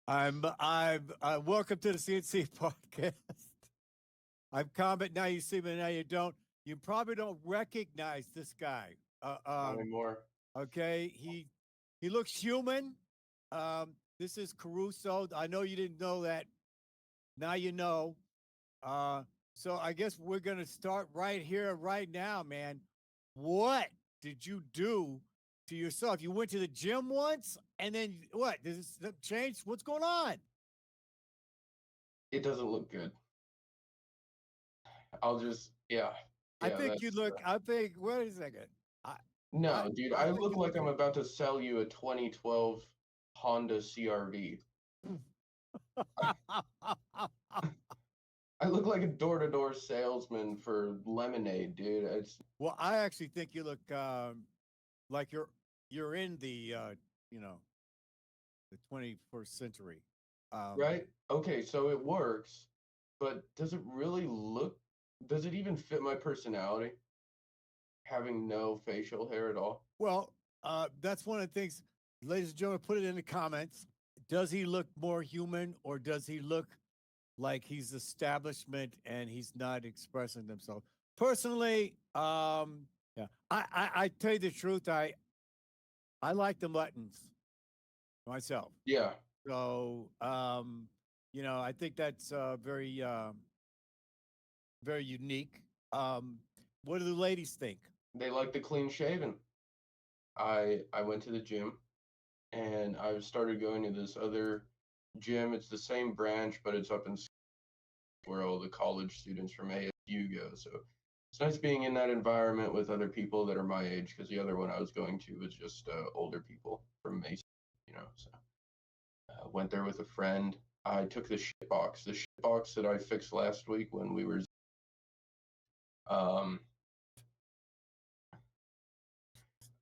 I'm welcome to the CNC podcast. I'm Comet. Now you see me, now you don't. You probably don't recognize this guy. Not anymore. Okay, he looks human. This is Caruso. I know you didn't know that. Now you know. Uh, so I guess we're gonna start right here, right now, man. What did you do to yourself? You went to the gym once, and then what? Does this change? What's going on? It doesn't look good. I'll just, yeah, I yeah. think you That's look. I think. Wait a second. I, I, no, dude. I I think look you like I'm about to sell you a 2012 Honda CRV. I, look. I look like a door-to-door salesman for lemonade, dude. It's Well, I actually think you look like you're in the you know the 21st century. Um, right. Okay, so it works, but does it really look? Does it even fit my personality? Having no facial hair at all. well, that's one of the things, ladies and gentlemen. Put it in the comments. Does he look more human, or does he look like he's establishment and he's not expressing himself? Personally, yeah, I tell you the truth. I like the buttons myself. Yeah, So, I think that's very unique. What do the ladies think? they like the clean shaven. I went to the gym and I started going to this other gym. It's the same branch, but it's up in where all the college students from ASU go. So it's nice being in that environment with other people that are my age, because the other one I was going to was just older people from Mason, So went there with a friend. I took the shit box that I fixed last week when we were. Um,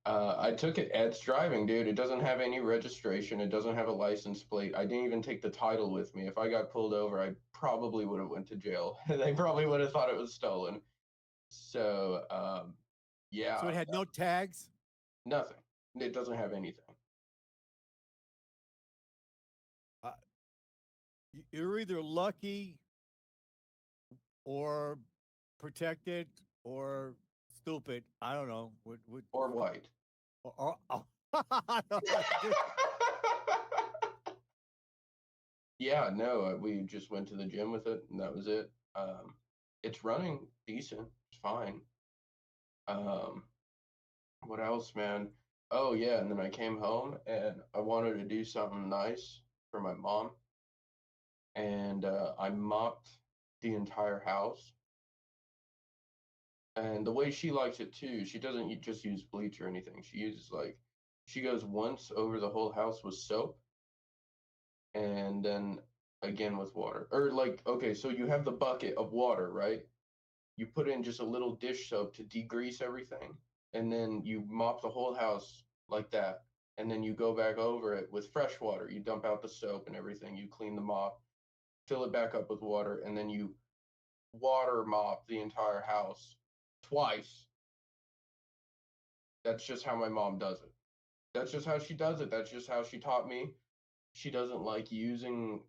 I took it. It's driving, dude. It doesn't have any registration. It doesn't have a license plate. I didn't even take the title with me. If I got pulled over, I probably would have went to jail. They probably would have thought it was stolen. So, So yeah, it had no tags. nothing. It doesn't have anything. Uh, you're either lucky or protected or stupid. I don't know. Or white. Or Yeah, no, we just went to the gym with it, and that was it. It's running decent. It's fine. Um, what else, man? Oh yeah, and then I came home and I wanted to do something nice for my mom, and I mopped the entire house. And the way she likes it too, she doesn't just use bleach or anything. She uses she goes once over the whole house with soap, and then again with water. Or okay, so you have the bucket of water, right? You put in just a little dish soap to degrease everything, and then you mop the whole house like that. And then you go back over it with fresh water. You dump out the soap and everything. You clean the mop, fill it back up with water, and then you water mop the entire house twice. That's just how my mom does it. That's just how she does it. That's just how she taught me. She doesn't like using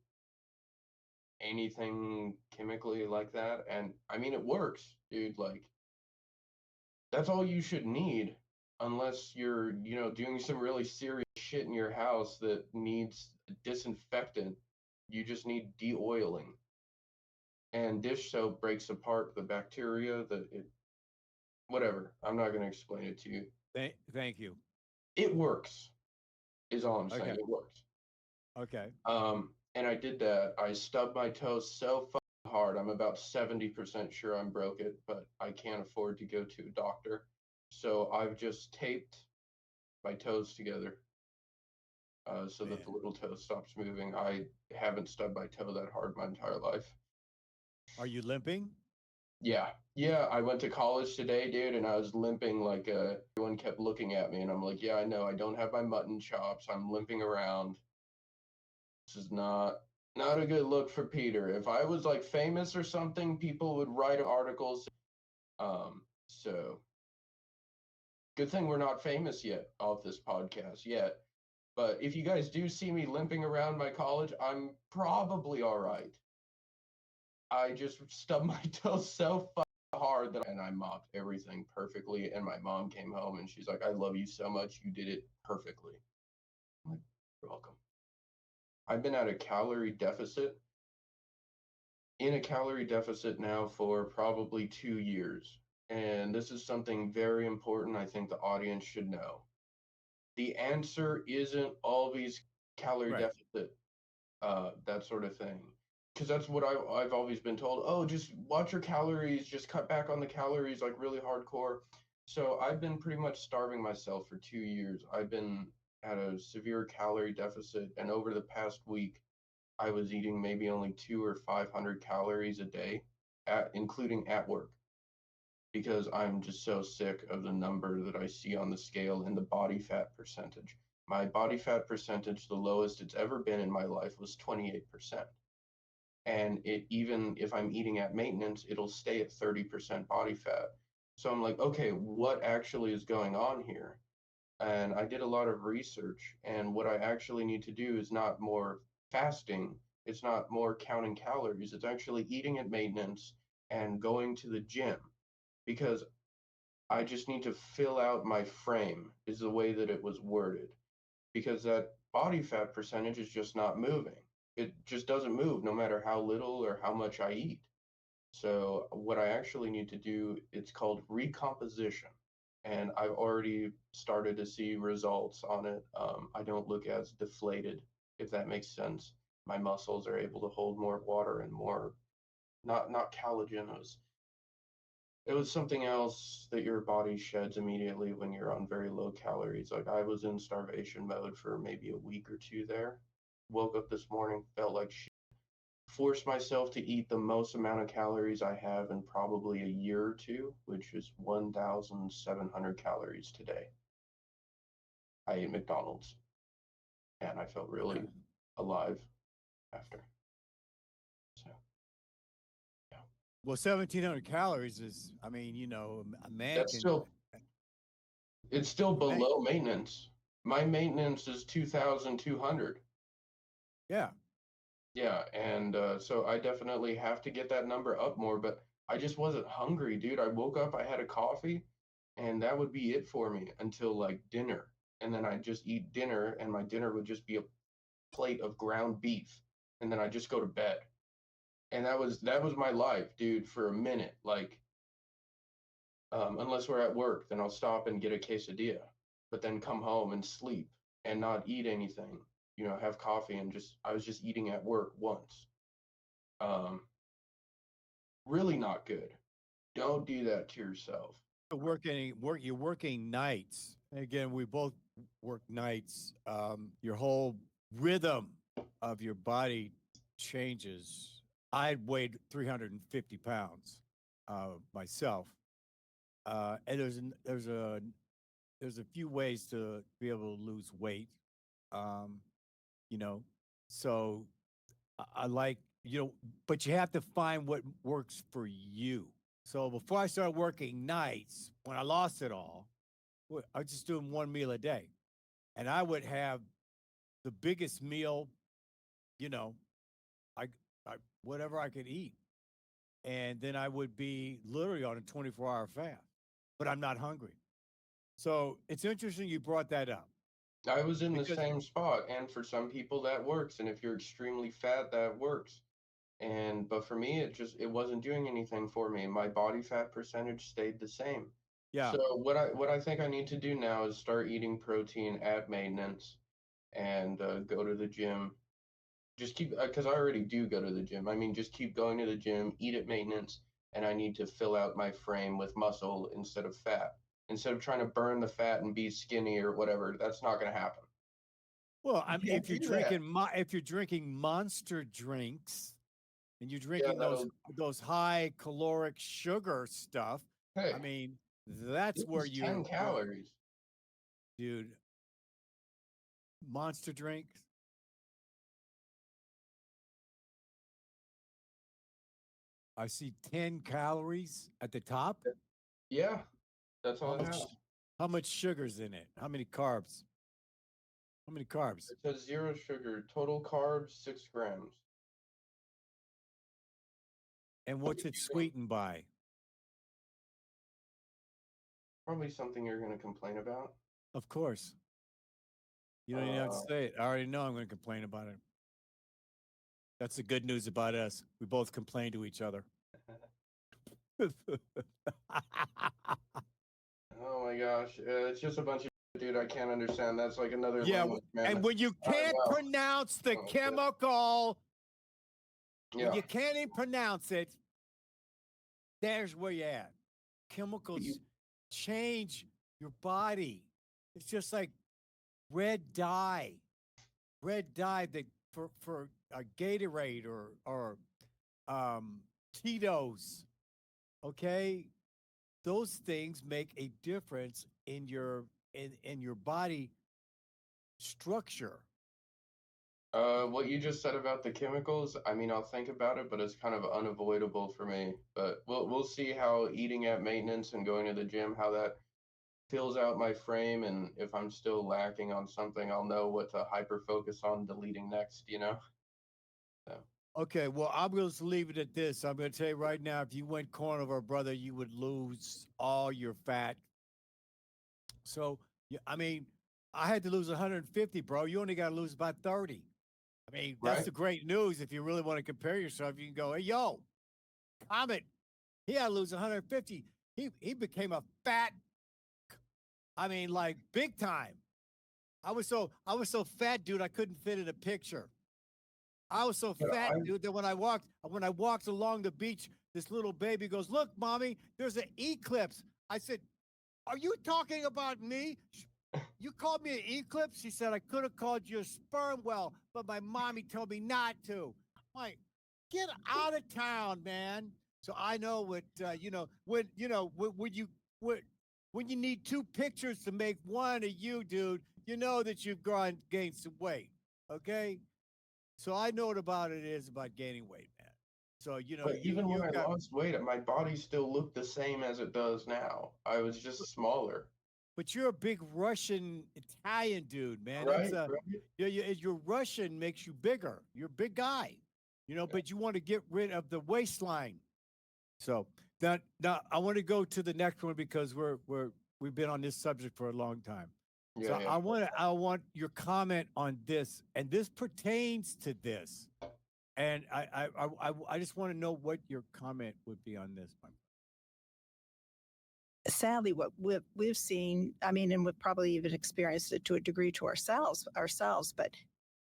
anything chemically like that. And I mean, it works, dude. That's all you should need, unless you're, doing some really serious shit in your house that needs disinfectant. You just need de-oiling. And dish soap breaks apart the bacteria that it whatever. I'm not going to explain it to you. Thank you. It works, is all I'm saying. Okay. It works. Okay. And I did that. I stubbed my toe so fucking hard. I'm about 70% sure I'm broke it, but I can't afford to go to a doctor. So I've just taped my toes together so that the Man, little toe stops moving. I haven't stubbed my toe that hard my entire life. are you limping? Yeah. Yeah, I went to college today, dude, and I was limping like everyone kept looking at me, and I'm like, yeah, I know, I don't have my mutton chops. I'm limping around. This is not a good look for Peter. If I was like famous or something, people would write articles. So good thing we're not famous yet off this podcast yet. But if you guys do see me limping around my college, I'm probably all right. I just stubbed my toe so hard that and I mopped everything perfectly. And my mom came home and she's like, "I love you so much. You did it perfectly." I'm like, "You're welcome." I've been at a calorie deficit in a calorie deficit now for probably 2 years. And this is something very important I think the audience should know. The answer isn't always calorie Right. deficit, that sort of thing. Because that's what I've always been told. Oh, just watch your calories, just cut back on the calories like really hardcore. So I've been pretty much starving myself for 2 years. I've been at a severe calorie deficit, and over the past week, I was eating maybe only 2 or 500 calories a day, including at work, because I'm just so sick of the number that I see on the scale and the body fat percentage. My body fat percentage, the lowest it's ever been in my life, was 28%. And it even if I'm eating at maintenance, it'll stay at 30% body fat. So I'm like, okay, what actually is going on here? And I did a lot of research, and what I actually need to do is not more fasting, it's not more counting calories, it's actually eating at maintenance and going to the gym, because I just need to fill out my frame, is the way that it was worded, because that body fat percentage is just not moving. It just doesn't move no matter how little or how much I eat. So what I actually need to do, it's called recomposition. And I've already started to see results on it. I don't look as deflated, if that makes sense. My muscles are able to hold more water and more, not collagen. It was something else that your body sheds immediately when you're on very low calories. Like I was in starvation mode for maybe a week or two there. Woke up this morning, felt like shit. Forced myself to eat the most amount of calories I have in probably a year or two, which is 1,700 calories today. I ate McDonald's and I felt really alive after. So, yeah. Well, 1,700 calories is, I mean, a man That's can, still, it's still a man, below maintenance. My maintenance is 2,200. yeah. Yeah, and so I definitely have to get that number up more, but I just wasn't hungry, dude. I woke up, I had a coffee, and that would be it for me until like dinner. And then I'd just eat dinner, and my dinner would just be a plate of ground beef, and then I'd just go to bed. And that was my life, dude, for a minute. Like, unless we're at work, then I'll stop and get a quesadilla, but then come home and sleep and not eat anything. Have coffee and just I was just eating at work once. Um, Really not good. Don't do that to yourself. You're working nights. Again, we both work nights. Your whole rhythm of your body changes. I weighed 350 pounds myself, and there's a few ways to be able to lose weight. Um, you know, so I like but you have to find what works for you. So before I started working nights, when I lost it all, I was just doing one meal a day, and I would have the biggest meal, you know, I, I whatever I could eat, and then I would be literally on a 24-hour fast, but I'm not hungry. So it's interesting you brought that up I was in the because same spot, and for some people that works, and if you're extremely fat, that works. But for me, it wasn't doing anything for me. My body fat percentage stayed the same. yeah, So what I think I need to do now is start eating protein at maintenance and go to the gym. Just keep because I already do go to the gym. I mean, just keep going to the gym, eat at maintenance, and I need to fill out my frame with muscle instead of fat. Instead of trying to burn the fat and be skinny or whatever, that's not going to happen. well, You can't if you're do that. drinking monster drinks and you're Yeah, drinking that'll. those high caloric sugar stuff, I Hey, mean, that's this where is 10 calories. dude, monster drinks. I see 10 calories at the top. Yeah, that's How all it has. much how much sugar's in it? How many carbs? How many carbs? It says 0 sugar, total carbs 6 grams. And So what's you're it using sweetened by? probably something you're going to complain about. Of course. You don't even have to Uh, say it. I already know I'm going to complain about it. That's the good news about us. We both complain to each other. oh my gosh, it's just a bunch of dude. I can't understand. That's like another Yeah, language, man. and when you can't Wow. pronounce the Oh, shit. chemical, when Yeah. you can't even pronounce it, there's where you're at. Chemicals change your body. It's just like red dye, red dye that for a Gatorade or um, Tito's. Okay, those things make a difference in your body structure. What you just said about the chemicals, I mean, I'll think about it, but it's kind of unavoidable for me. But we'll see how eating at maintenance and going to the gym, how that fills out my frame, and if I'm still lacking on something, I'll know what to hyper focus on deleting next, you know? So, Okay, well, I'm going to leave it at this. I'm going to tell you right now, if you went carnivore, brother, you would lose all your fat. So, I mean, I had to lose 150, bro. You only got to lose about 30. I mean, that's right? the great news. If you really want to compare yourself, you can go, hey, yo, Comet, he had to lose 150. He became a fat, I mean, like big time. I was so fat, dude, I couldn't fit in a picture. I was so But fat, I, dude, that when I walked along the beach, this little baby goes, "Look, mommy, there's an eclipse." I said, "Are you talking about me? You called me an eclipse?" She said, "I could have called you a sperm whale, but my mommy told me not to." I'm like, get out of town, man. So I know what when when you need two pictures to make one of you, dude, you know that you've gone gained some weight. Okay, so I know what about it is about gaining weight, man. So but even when you I got, lost weight, my body still looked the same as it does now. I was just smaller, but you're a big Russian Italian dude, man. That's right? a Right? your Russian makes you bigger. You're a big guy, but you want to get rid of the waistline. So now I want to go to the next one because we've been on this subject for a long time. Yeah, So yeah. I want your comment on this, and this pertains to this. And I just want to know what your comment would be on this. Sadly, what we've seen, I mean, and we've probably even experienced it to a degree to ourselves, but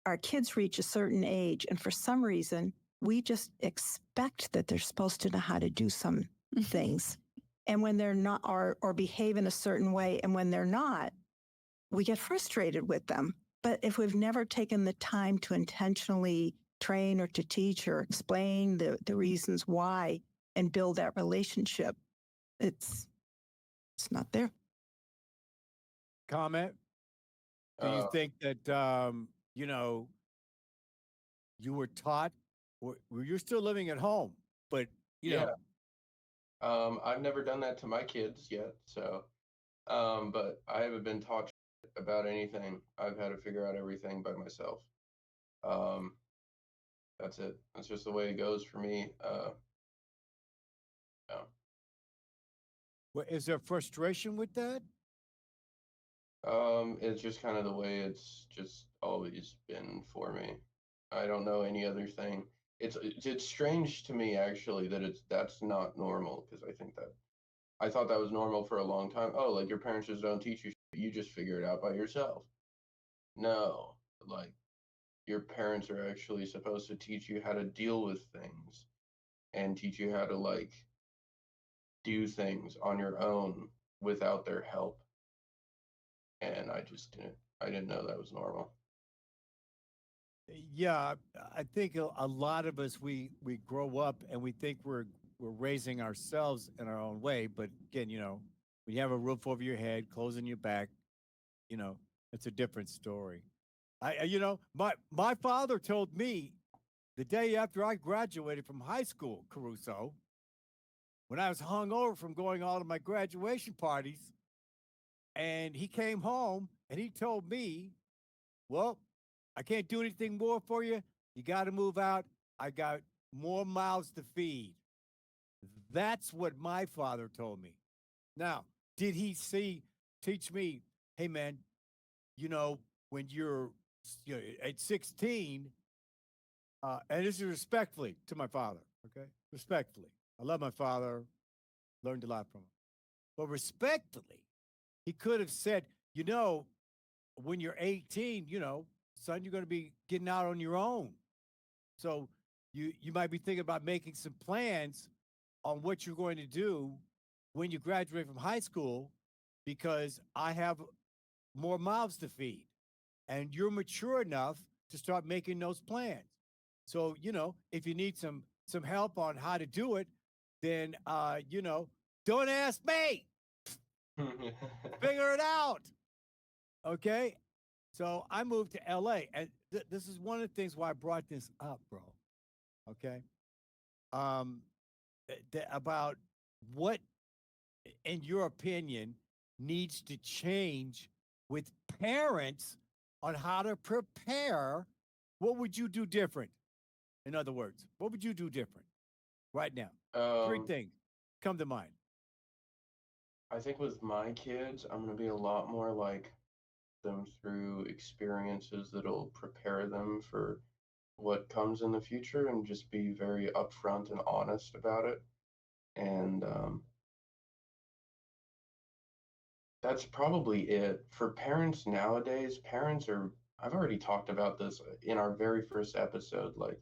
our kids reach a certain age, and for some reason, we just expect that they're supposed to know how to do some things. And when they're not, or behave in a certain way, and when they're not, we get frustrated with them. But if we've never taken the time to intentionally train or to teach or explain the reasons why and build that relationship, it's not there. Comment? Do you Uh, think that you were taught, or you're still living at home, but you yeah. know, I've never done that to my kids yet, so but I haven't been taught about anything. I've had to figure out everything by myself. Um, that's it. That's just the way it goes for me. Yeah. is there frustration with that? It's just kind of the way it's just always been for me. I don't know any other thing. It's strange to me actually that that's not normal because I thought that was normal for a long time. Oh, like your parents just don't teach you, shit, you just figure it out by yourself. No, like your parents are actually supposed to teach you how to deal with things and teach you how to like do things on your own without their help. And I didn't know that was normal. Yeah, I think a lot of us we grow up and we think we're raising ourselves in our own way, but again, when you have a roof over your head, clothes on your back, it's a different story. My father told me the day after I graduated from high school, Caruso, when I was hungover from going all of my graduation parties, and he came home and he told me well, I can't do anything more for you. You got to move out. I got more mouths to feed. That's what my father told me. Now, did he teach me, hey man, you know, when you're at 16, and this is respectfully to my father, okay? Respectfully. I love my father, learned a lot from him. But respectfully, he could have said, you know, when you're 18, son, you're going to be getting out on your own. So you might be thinking about making some plans on what you're going to do when you graduate from high school because I have more mouths to feed and you're mature enough to start making those plans. So, if you need some help on how to do it, then don't ask me. Figure it out. Okay? So, I moved to LA and this is one of the things why I brought this up, bro. Okay? Um about what in your opinion needs to change with parents on how to prepare. What would you do different? In other words, what would you do different right now? Three um, things come to mind. I think with my kids, I'm gonna be a lot more like them through experiences that'll prepare them for what comes in the future and just be very upfront and honest about it. And that's probably it. For parents nowadays, parents are, I've already talked about this in our very first episode, like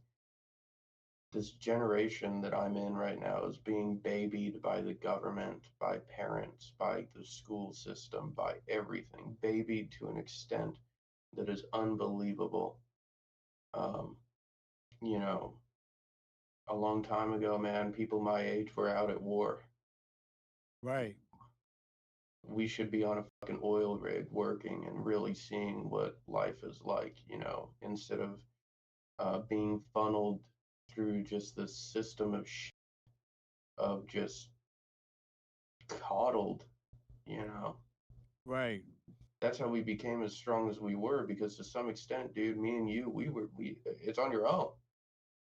this generation that I'm in right now is being babied by the government, by parents, by the school system, by everything, babied to an extent that is unbelievable. Um, you know, a long time ago, man, people my age were out at war. Right. We should be on a fucking oil rig working and really seeing what life is like, instead of being funneled through just this system of just coddled, you know. Right. That's how we became as strong as we were because to some extent, dude, me and you, we it's on your own.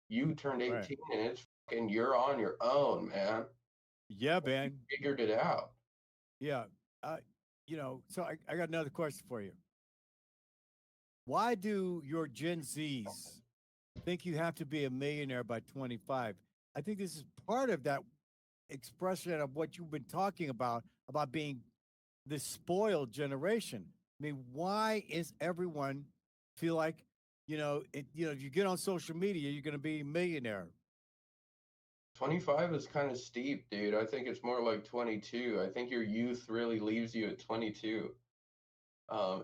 You turned Right. 18 and it's fucking you're on your own, man. Yeah, You man. figured it out. Yeah. So I got another question for you. Why do your Gen Zs think you have to be a millionaire by 25? I think this is part of that expression of what you've been talking about being this spoiled generation. I mean, why is everyone feel like, if you get on social media, you're going to be a millionaire? 25 is kind of steep, dude. I think it's more like 22. I think your youth really leaves you at 22.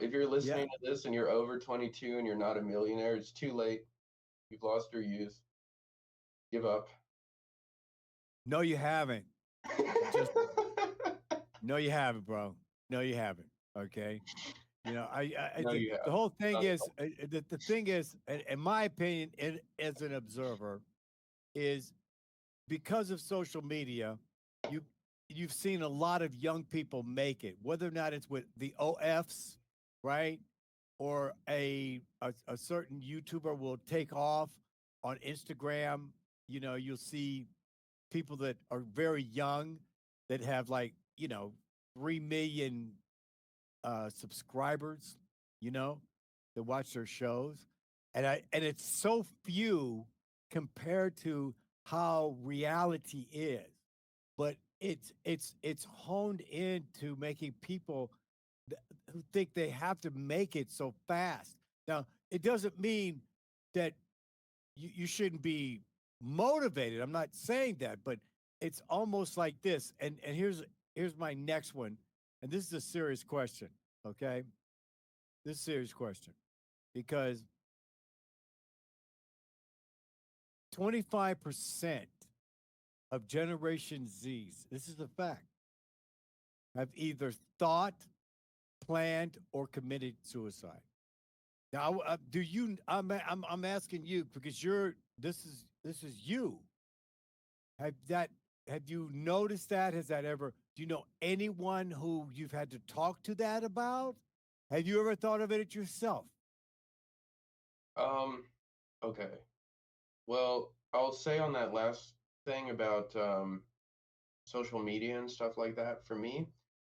If you're Yeah. listening to this and you're over 22 and you're not a millionaire, it's too late. You've lost your youth. Give up. No, you haven't. Just no, you haven't, bro. No, you haven't. Okay. I No, think you the have. whole thing Not at is all. the thing is, in my opinion, as an observer, is because of social media, you you've seen a lot of young people make it, whether or not it's with the OFs, right? Or a certain YouTuber will take off on Instagram. You'll see people that are very young that have like 3 million subscribers, you know, that watch their shows, and it's so few compared to how reality is. But it's honed into making people who think they have to make it so fast. Now, it doesn't mean that you shouldn't be motivated. I'm not saying that, but it's almost like this. And here's my next one, and this is a serious question. Okay, this is a serious question because 25% of Generation Z's, this is a fact, have either thought, planned, or committed suicide. Now, do you? I'm asking you because you're. This is you. Have that? Have you noticed that? Has that ever? Do you know anyone who you've had to talk to that about? Have you ever thought of it yourself? Okay. Well, I'll say on that last thing about social media and stuff like that, for me,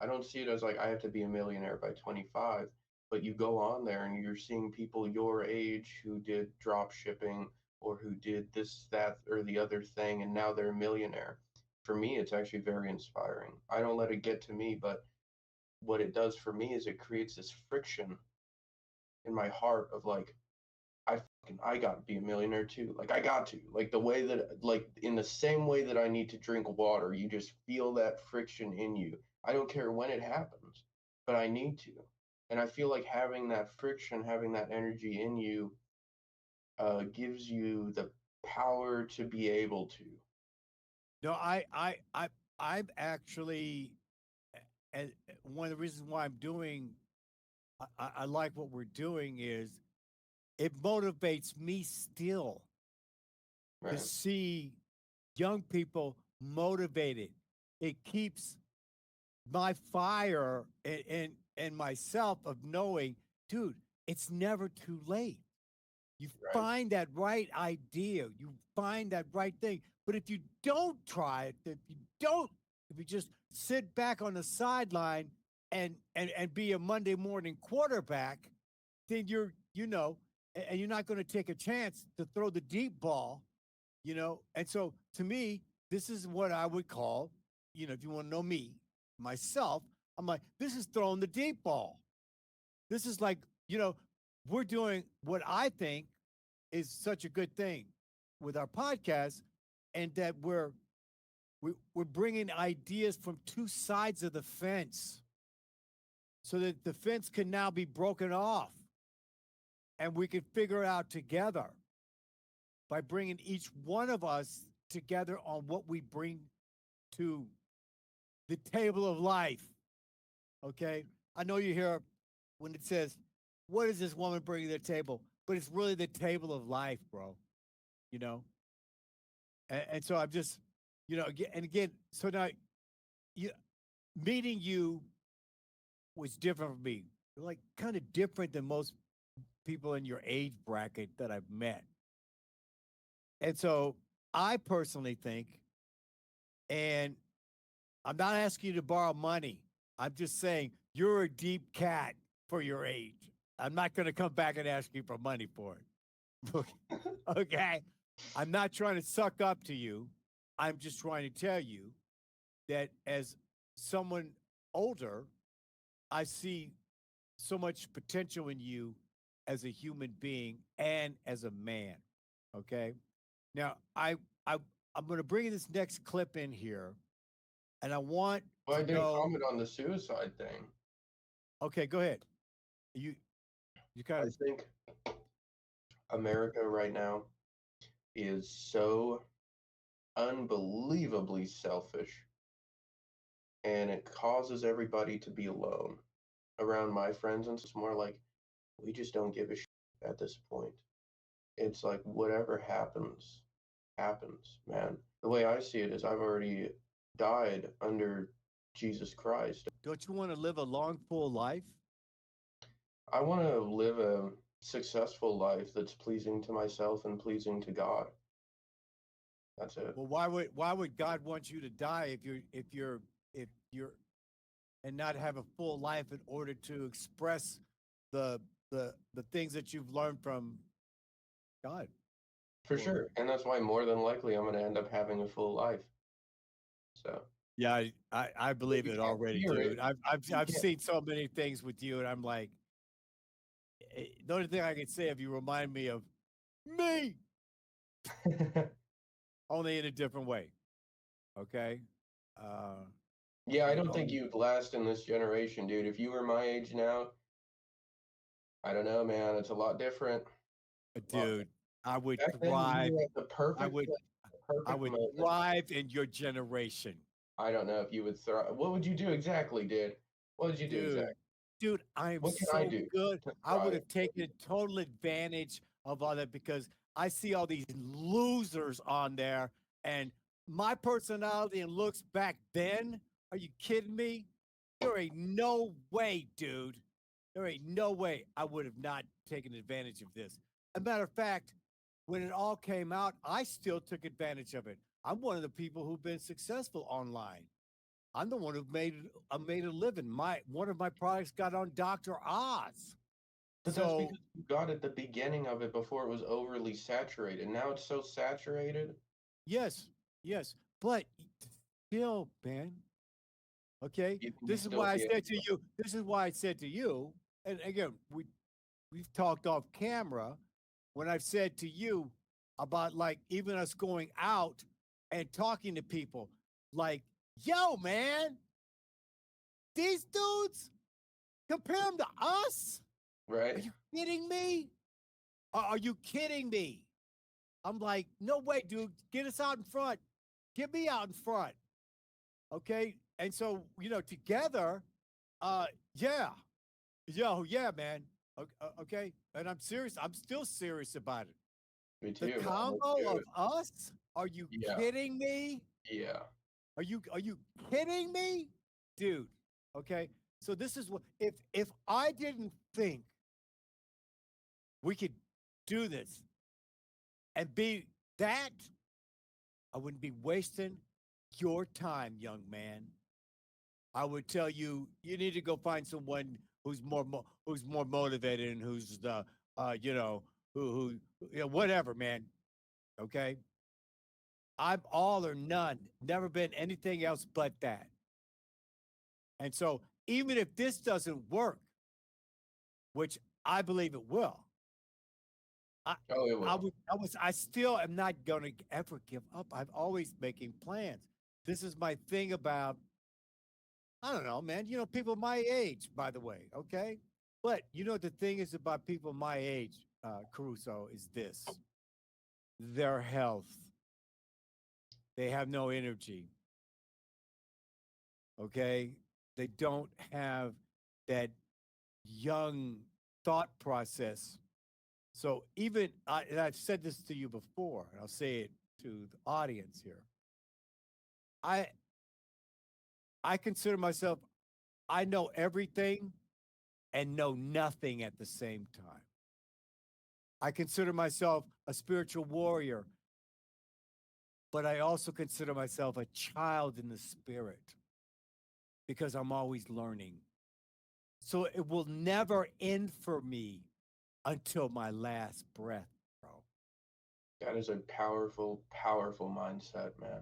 I don't see it as like I have to be a millionaire by 25, but you go on there and you're seeing people your age who did drop shipping or who did this, that, or the other thing, and now they're a millionaire. For me, it's actually very inspiring. I don't let it get to me, but what it does for me is it creates this friction in my heart of like, I got to be a millionaire too. Like I got to. Like the way that like in the same way that I need to drink water, you just feel that friction in you. I don't care when it happens, but I need to. And I feel like having that friction, having that energy in you gives you the power to be able to. No, I'm actually, and one of the reasons why I'm doing, I like what we're doing is it motivates me still to Right. see young people motivated. It keeps my fire and myself of knowing, dude, it's never too late. You Right. find that right idea, you find that right thing. But if you don't try it, if you just sit back on the sideline and be a Monday morning quarterback, then and you're not going to take a chance to throw the deep ball, And so to me, this is what I would call, if you want to know me, myself, I'm like, this is throwing the deep ball. This is like, we're doing what I think is such a good thing with our podcast, and that we're bringing ideas from two sides of the fence, so that the fence can now be broken off, and we can figure it out together by bringing each one of us together on what we bring to the table of life. Okay, I know you hear when it says, "What is this woman bringing to the table?" But it's really the table of life, bro. You know, and so I'm just, and again, so now you meeting you was different for me, like kind of different than most people in your age bracket that I've met. And so I personally think, and I'm not asking you to borrow money. I'm just saying you're a deep cat for your age. I'm not going to come back and ask you for money for it. Okay. I'm not trying to suck up to you. I'm just trying to tell you that as someone older, I see so much potential in you as a human being and as a man. Okay. Now, I I'm going to bring this next clip in here, and I want Well, I to didn't know. comment on the suicide thing. Okay, go ahead. You you kind I of think America right now is so unbelievably selfish and it causes everybody to be alone. Around my friends and it's more like we just don't give a shit at this point. It's like whatever happens, happens, man. The way I see it is I've already died under Jesus Christ. don't you want to live a long, full life? I want to live a successful life that's pleasing to myself and pleasing to God. That's it. Well, why would God want you to die if you're and not have a full life in order to express the the things that you've learned from God? For Or sure. And that's why more than likely I'm going to end up having a full life. So, yeah, I but believe you it can't already, hear it. dude. I've You seen so many things with you, and I'm like, the only thing I can say if you remind me of me, can't. only in a different way. Okay. Uh, Yeah, I you don't know, think you'd last in this generation, dude. If you were my age now, I don't know, man. It's a lot different. A lot dude, I would back then, you thrive. were at the I perfect would place, the I perfect would moment. thrive in your generation. I don't know if you would thrive. What would you do exactly, dude? What would you do Dude, exactly? dude, I am What can I so do good. to I would thrive? have taken total advantage of all that because I see all these losers on there, and my personality and looks back then. Are you kidding me? There ain't no way, dude. There ain't no way I would have not taken advantage of this. a matter of fact, when it all came out, I still took advantage of it. I'm one of the people who've been successful online. I'm the one who made a living. My one of my products got on Dr. Oz. But that's So because you got at the beginning of it before it was overly saturated. Now it's so saturated. yes, yes, but still, Ben. Okay, You this is still why I see it. said to you. This is why I said to you. And again, we've talked off camera when I've said to you about like even us going out and talking to people, like, yo, man, these dudes compare them to us. Are Right? you kidding me? Are you kidding me? I'm like, no way, dude. Get us out in front. Get me out in front. Okay. And so, together, yeah. Yeah, man. Okay. And I'm serious. I'm still serious about it. Me The too, man. Let's combo do of it. us? Are you Yeah. kidding me? Yeah. Are you kidding me? Dude. Okay. So this is what if I didn't think we could do this and be that, I wouldn't be wasting your time, young man. I would tell you you need to go find someone who's more motivated and who's the who whatever, man. Okay, I'm all or none. Never been anything else but that. And so even if this doesn't work, which I believe it will, I Oh, it I will. would I still am not gonna ever give up. I'm always making plans. This is my thing about I don't know, man. People my age, by the way, okay? But the thing is about people my age, Caruso, is this their health. They have no energy, okay? They don't have that young thought process. So even and I've said this to you before, and I'll say it to the audience here. I I consider myself I know everything and know nothing at the same time. I consider myself a spiritual warrior, but I also consider myself a child in the spirit because I'm always learning. So it will never end for me until my last breath, bro. That is a powerful, powerful mindset, man.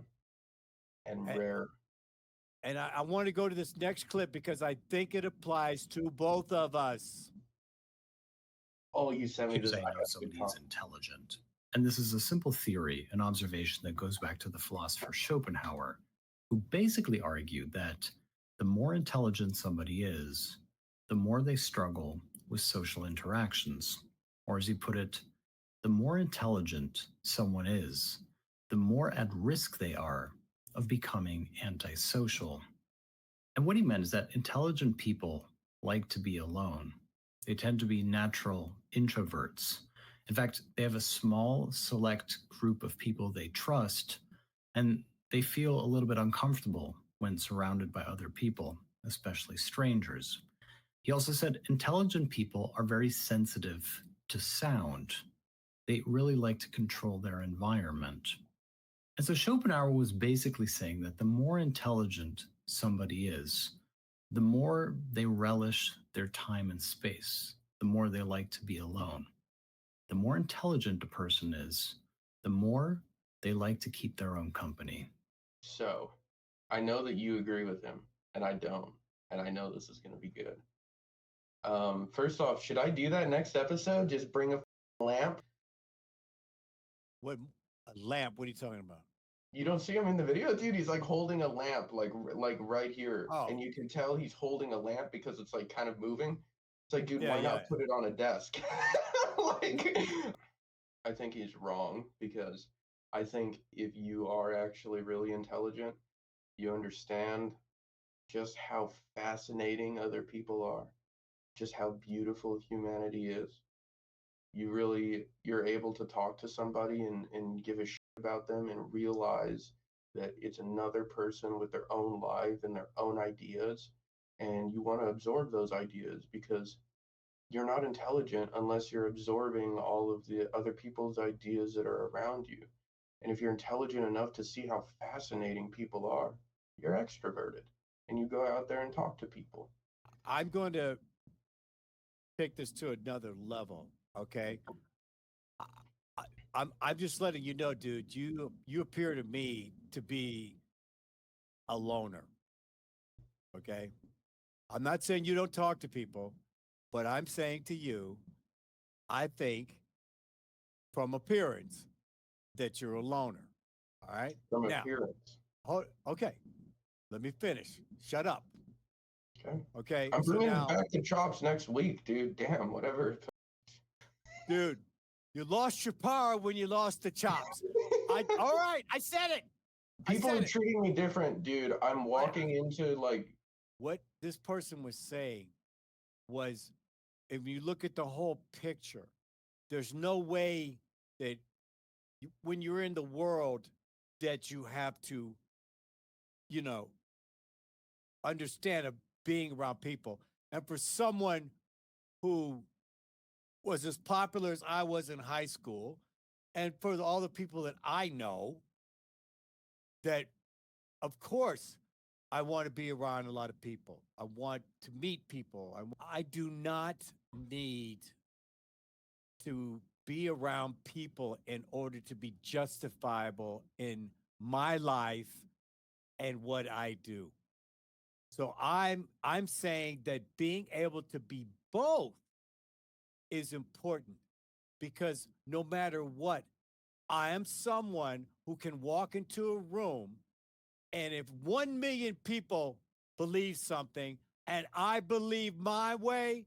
And And, rare. and I want to go to this next clip because I think it applies to both of us. Oh, you sent me Keep this. saying I no, got good somebody time. is intelligent. And this is a simple theory, an observation that goes back to the philosopher Schopenhauer, who basically argued that the more intelligent somebody is, the more they struggle with social interactions. Or as he put it, the more intelligent someone is, the more at risk they are of becoming antisocial. And what he meant is that intelligent people like to be alone. They tend to be natural introverts. In fact, they have a small, select group of people they trust, and they feel a little bit uncomfortable when surrounded by other people, especially strangers. He also said intelligent people are very sensitive to sound. They really like to control their environment. And so Schopenhauer was basically saying that the more intelligent somebody is, the more they relish their time and space, the more they like to be alone. The more intelligent a person is, the more they like to keep their own company. So, I know that you agree with him, and I don't. And I know this is going to be good. First off, should I do that next episode? Just bring a lamp? What a lamp? What are you talking about? You don't see him in the video, dude. He's like holding a lamp, like right here, Oh, and you can tell he's holding a lamp because it's like kind of moving. It's like, dude, yeah, why yeah. not put it on a desk? Like, I think he's wrong because I think if you are actually really intelligent, you understand just how fascinating other people are, just how beautiful humanity is. You're able to talk to somebody and give a shit about them and realize that it's another person with their own life and their own ideas, and you want to absorb those ideas because you're not intelligent unless you're absorbing all of the other people's ideas that are around you. And if you're intelligent enough to see how fascinating people are, you're extroverted and you go out there and talk to people. I'm going to take this to another level. Okay. I, I'm just letting you know, dude. You appear to me to be a loner. Okay. I'm not saying you don't talk to people, but I'm saying to you, I think from appearance that you're a loner. All right. From Now, appearance. okay. Let me finish. Shut up. Okay. Okay. I'm So bringing now, back the chops next week, dude. Damn, whatever. dude, you lost your power when you lost the chops. All right. I said it. I People said are it. treating me different, dude. I'm walking into like, What this person was saying was, if you look at the whole picture, there's no way that when you're in the world that you have to, you know, understand of being around people. And for someone who was as popular as I was in high school, and for all the people that I know, that of course I want to be around a lot of people. I want to meet people. I do not need to be around people in order to be justifiable in my life and what I do. So I'm saying that being able to be both is important, because no matter what, I am someone who can walk into a room, and if 1 million people believe something and I believe my way,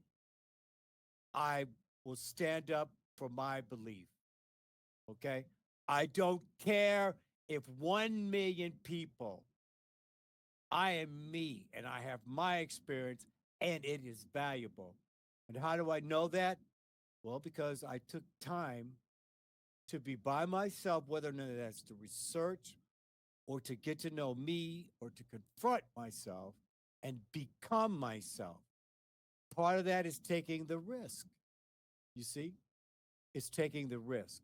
I will stand up for my belief. Okay? I don't care if 1 million people, I am me and I have my experience and it is valuable. And how do I know that? Well, because I took time to be by myself, whether or not that's to research or to get to know me or to confront myself and become myself. Part of that is taking the risk. You see? It's taking the risk.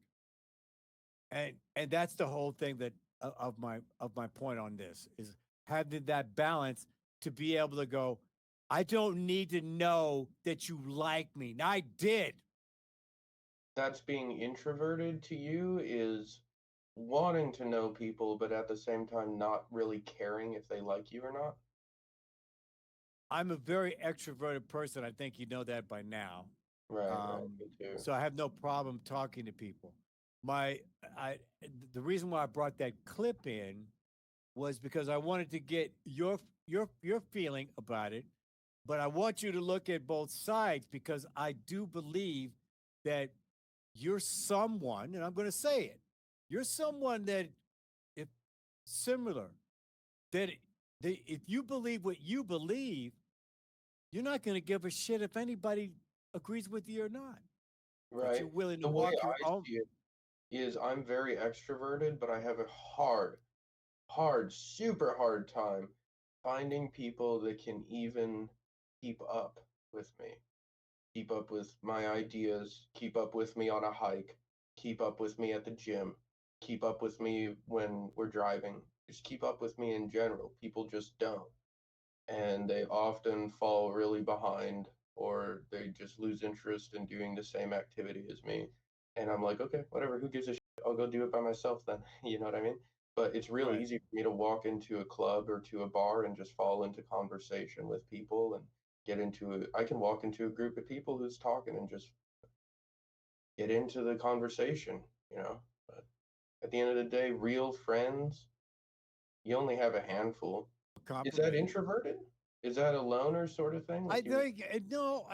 And that's the whole thing that of my point on this is having that balance to be able to go, I don't need to know that you like me. Now, I did. that's being introverted to you is wanting to know people, but at the same time not really caring if they like you or not. I'm a very extroverted person. I think you know that by now. Right, right, Um, me too. so I have no problem talking to people. My, I, the reason why I brought that clip in was because I wanted to get your feeling about it, but I want you to look at both sides, because I do believe that you're someone, and I'm going to say it, you're someone that, if similar, that if you believe what you believe, you're not going to give a shit if anybody agrees with you or not. That Right. you're willing to The way walk your I own. see it is I'm very extroverted, but I have a hard, super hard time finding people that can even keep up with me, keep up with my ideas, keep up with me on a hike, keep up with me at the gym, keep up with me when we're driving, just keep up with me in general. People just don't. And they often fall really behind or they just lose interest in doing the same activity as me. And I'm like, okay, whatever, who gives a shit? I'll go do it by myself then. You know what I mean? But it's real Right. easy for me to walk into a club or to a bar and just fall into conversation with people and get into it. I can walk into a group of people who's talking and just get into the conversation, you know. But at the end of the day, real friends, you only have a handful. Is that Compliment. introverted? Is that a loner sort of thing? I Like you would, think no.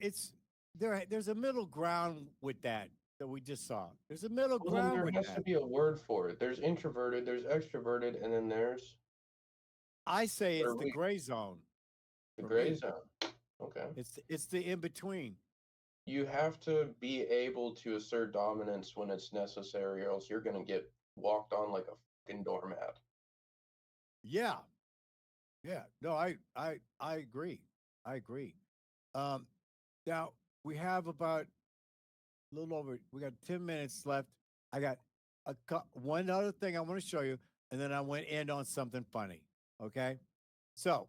It's there. There's a middle ground with that we just saw. There's a middle well, then ground there with has to that. be a word for it. There's introverted, there's extroverted, and then there's I say what it's are the we? gray zone The for gray me. zone. Okay. It's the in between. You have to be able to assert dominance when it's necessary, or else you're gonna get walked on like a fucking doormat. Yeah, yeah. No, I agree. I agree. Um, Now we have about a little over. We got 10 minutes left. I got one other thing I want to show you, and then I want to end on something funny. Okay. So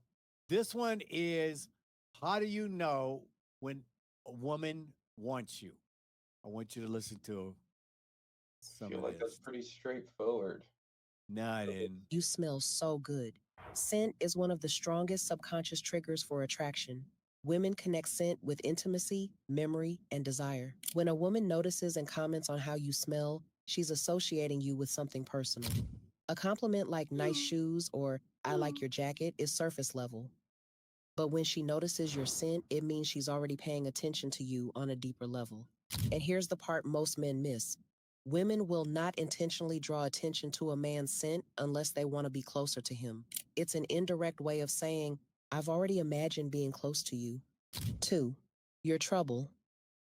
this one is how do you know when a woman wants you? I want you to listen to I some feel of like that's this. pretty straightforward. No, I didn't. You smell so good. Scent is one of the strongest subconscious triggers for attraction. Women connect scent with intimacy, memory, and desire. When a woman notices and comments on how you smell, she's associating you with something personal. A compliment like nice shoes or I like your jacket is surface level. But when she notices your scent, it means she's already paying attention to you on a deeper level. And here's the part most men miss. Women will not intentionally draw attention to a man's scent unless they want to be closer to him. It's an indirect way of saying, I've already imagined being close to you. 2. Your trouble.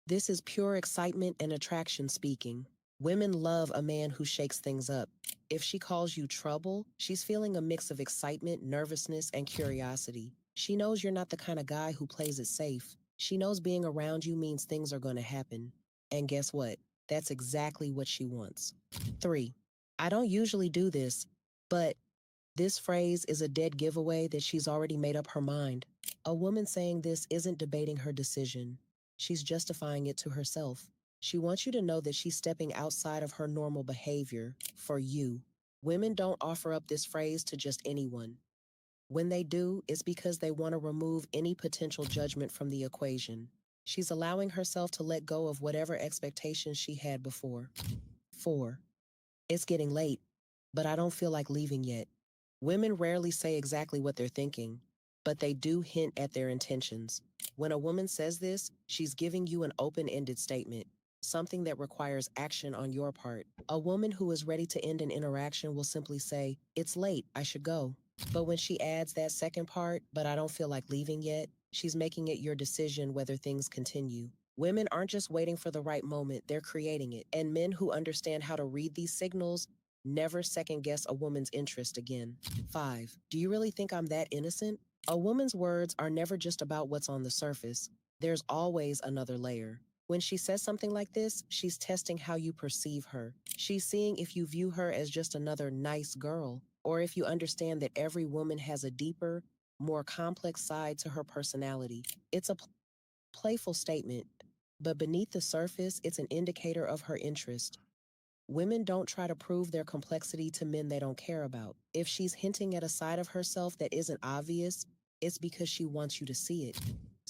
This is pure excitement and attraction speaking. Women love a man who shakes things up. If she calls you trouble, she's feeling a mix of excitement, nervousness, and curiosity. She knows you're not the kind of guy who plays it safe. She knows being around you means things are going to happen. And guess what? That's exactly what she wants. 3. I don't usually do this, but this phrase is a dead giveaway that she's already made up her mind. A woman saying this isn't debating her decision. She's justifying it to herself. She wants you to know that she's stepping outside of her normal behavior for you. Women don't offer up this phrase to just anyone. When they do, it's because they want to remove any potential judgment from the equation. She's allowing herself to let go of whatever expectations she had before. 4. It's getting late, but I don't feel like leaving yet. Women rarely say exactly what they're thinking, but they do hint at their intentions. When a woman says this, she's giving you an open-ended statement, something that requires action on your part. A woman who is ready to end an interaction will simply say, "It's late, I should go." But when she adds that second part, "but I don't feel like leaving yet," she's making it your decision whether things continue. Women aren't just waiting for the right moment, they're creating it. And men who understand how to read these signals never second guess a woman's interest again. 5. Do you really think I'm that innocent? A woman's words are never just about what's on the surface. There's always another layer. When she says something like this, she's testing how you perceive her. She's seeing if you view her as just another nice girl, or if you understand that every woman has a deeper, more complex side to her personality. It's a playful statement, but beneath the surface, it's an indicator of her interest. Women don't try to prove their complexity to men they don't care about. If she's hinting at a side of herself that isn't obvious, it's because she wants you to see it.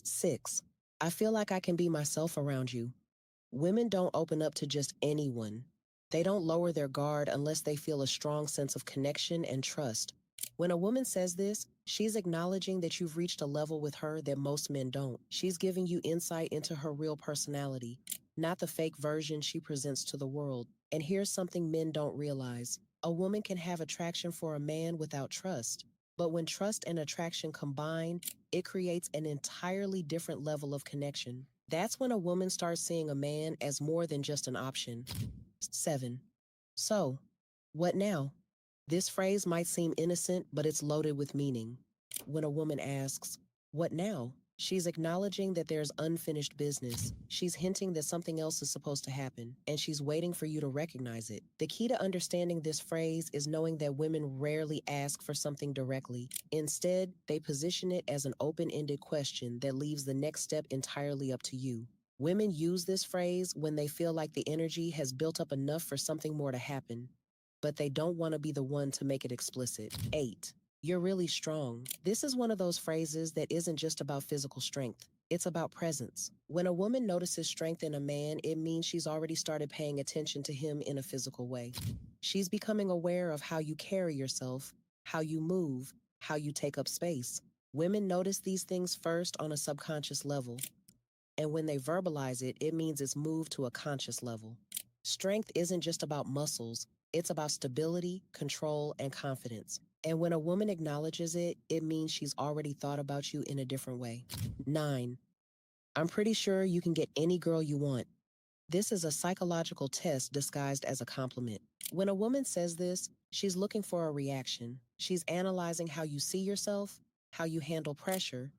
6. I feel like I can be myself around you. Women don't open up to just anyone. They don't lower their guard unless they feel a strong sense of connection and trust. When a woman says this, she's acknowledging that you've reached a level with her that most men don't. She's giving you insight into her real personality, not the fake version she presents to the world. And here's something men don't realize. A woman can have attraction for a man without trust. But when trust and attraction combine, it creates an entirely different level of connection. That's when a woman starts seeing a man as more than just an option. 7. So, what now? This phrase might seem innocent, but it's loaded with meaning. When a woman asks, "What now?" she's acknowledging that there's unfinished business. She's hinting that something else is supposed to happen, and she's waiting for you to recognize it. The key to understanding this phrase is knowing that women rarely ask for something directly. Instead, they position it as an open-ended question that leaves the next step entirely up to you. Women use this phrase when they feel like the energy has built up enough for something more to happen, but they don't want to be the one to make it explicit. 8. You're really strong. This is one of those phrases that isn't just about physical strength. It's about presence. When a woman notices strength in a man, it means she's already started paying attention to him in a physical way. She's becoming aware of how you carry yourself, how you move, how you take up space. Women notice these things first on a subconscious level. And when they verbalize it, it means it's moved to a conscious level. Strength isn't just about muscles, it's about stability, control, and confidence. And when a woman acknowledges it, it means she's already thought about you in a different way. 9. I'm pretty sure you can get any girl you want. This is a psychological test disguised as a compliment. When a woman says this, she's looking for a reaction. She's analyzing how you see yourself, how you handle pressure,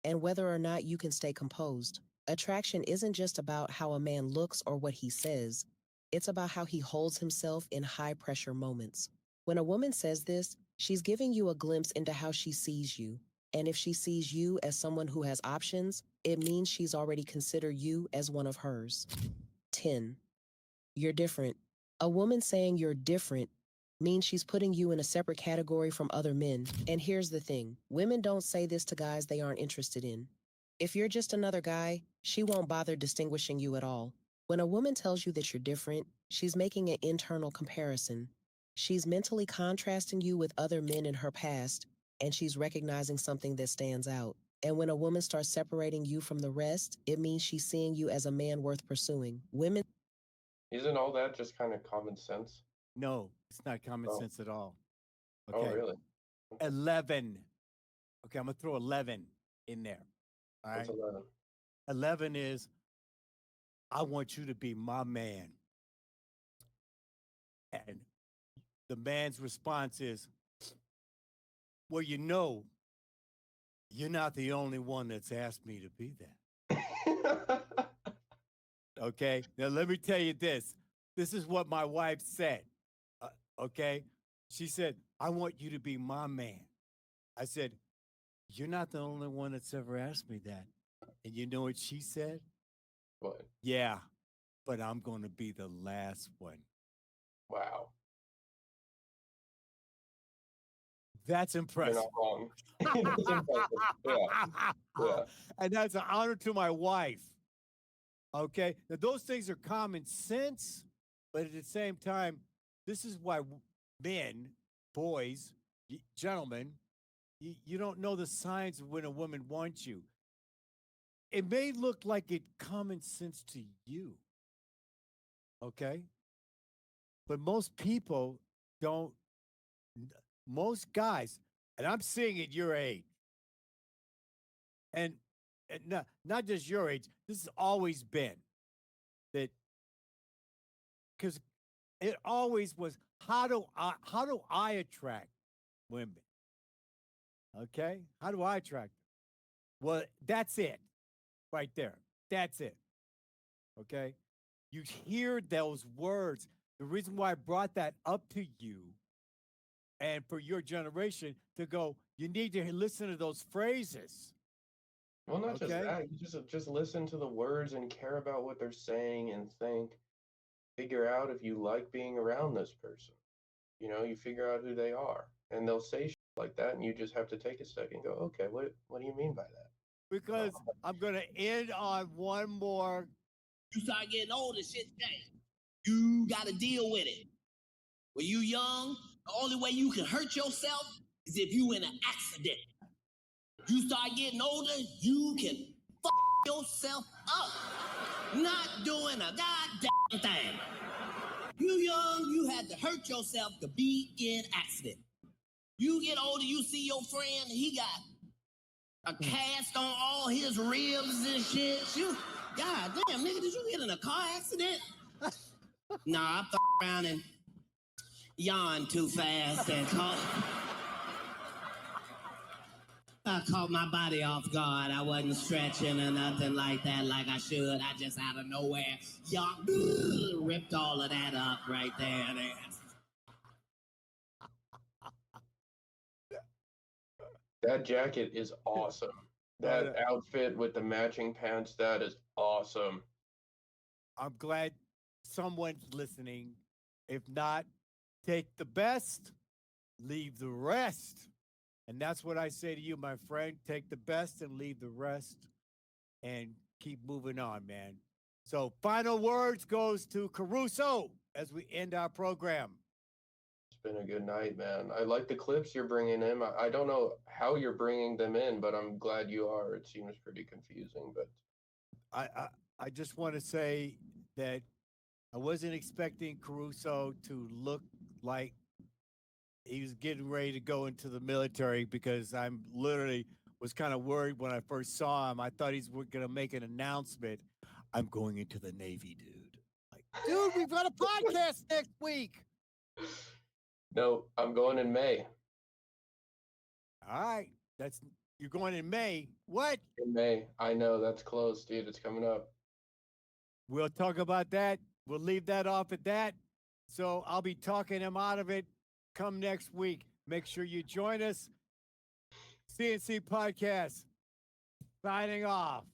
and whether or not you can stay composed. Attraction isn't just about how a man looks or what he says, it's about how he holds himself in high pressure moments. When a woman says this, she's giving you a glimpse into how she sees you. And if she sees you as someone who has options, it means she's already considered you as one of hers. 10. You're different. A woman saying you're different means she's putting you in a separate category from other men. And here's the thing, women don't say this to guys they aren't interested in. If you're just another guy, she won't bother distinguishing you at all. When a woman tells you that you're different, she's making an internal comparison. She's mentally contrasting you with other men in her past, and she's recognizing something that stands out. And when a woman starts separating you from the rest, it means she's seeing you as a man worth pursuing. Women. Isn't all that just kind of common sense? No, it's not common Oh. sense at all. Oh, Okay. really? 11. Okay, I'm going to throw 11 in there. All right. What's 11? 11 is, I want you to be my man. And the man's response is, well, you know, you're not the only one that's asked me to be that. Okay. Now, let me tell you this. This is what my wife said. Okay. She said, I want you to be my man. I said, you're not the only one that's ever asked me that. And you know what she said? What? Yeah, but I'm going to be the last one. Wow. That's You're impressive. not wrong. That's impressive. Yeah. And that's an honor to my wife. Okay. Now, those things are common sense, but at the same time, this is why men, boys, gentlemen, you don't know the signs of when a woman wants you. It may look like it common sense to you. Okay. But most people don't, most guys, and I'm seeing at your age, and not just your age, this has always been that, because it always was, how do I attract women? Okay? How do I attract them? Well, that's it right there. That's it. Okay? You hear those words. The reason why I brought that up to you and for your generation to go, you need to listen to those phrases. Well, not just Okay? that. You just listen to the words and care about what they're saying and think. Figure out if you like being around this person. You know, you figure out who they are, and they'll say shit like that, and you just have to take a second and go, okay, what do you mean by that? Because I'm going to end on one more. You start getting older, shit change. You got to deal with it. When you young, the only way you can hurt yourself is if you in an accident. You start getting older, you can fuck yourself up. Not doing a goddamn thing. You young, you had to hurt yourself to be in accident. You get older, you see your friend, he got a cast on all his ribs and shit. You, god damn, nigga, did you get in a car accident? Nah, I fuck around and yawned too fast and I caught my body off guard. I wasn't stretching or nothing like that like I should. I just out of nowhere, yawned, ripped all of that up right there. That jacket is awesome. That outfit with the matching pants, that is awesome. I'm glad someone's listening. If not, take the best, leave the rest. And that's what I say to you, my friend. Take the best and leave the rest and keep moving on, man. So final words goes to Caruso as we end our program. It's been a good night, man. I like the clips you're bringing in. I don't know how you're bringing them in, but I'm glad you are. It seems pretty confusing, but I just want to say that I wasn't expecting Caruso to look like he was getting ready to go into the military, because I'm literally was kind of worried when I first saw him. I thought he's going to make an announcement. I'm going into the Navy, dude. Like, dude, we've got a podcast next week. no, I'm going in May. All right. That's You're going in May. What? In May. I know that's close, dude. It's coming up. We'll talk about that. We'll leave that off at that. So I'll be talking him out of it come next week. Make sure you join us. CNC Podcast signing off.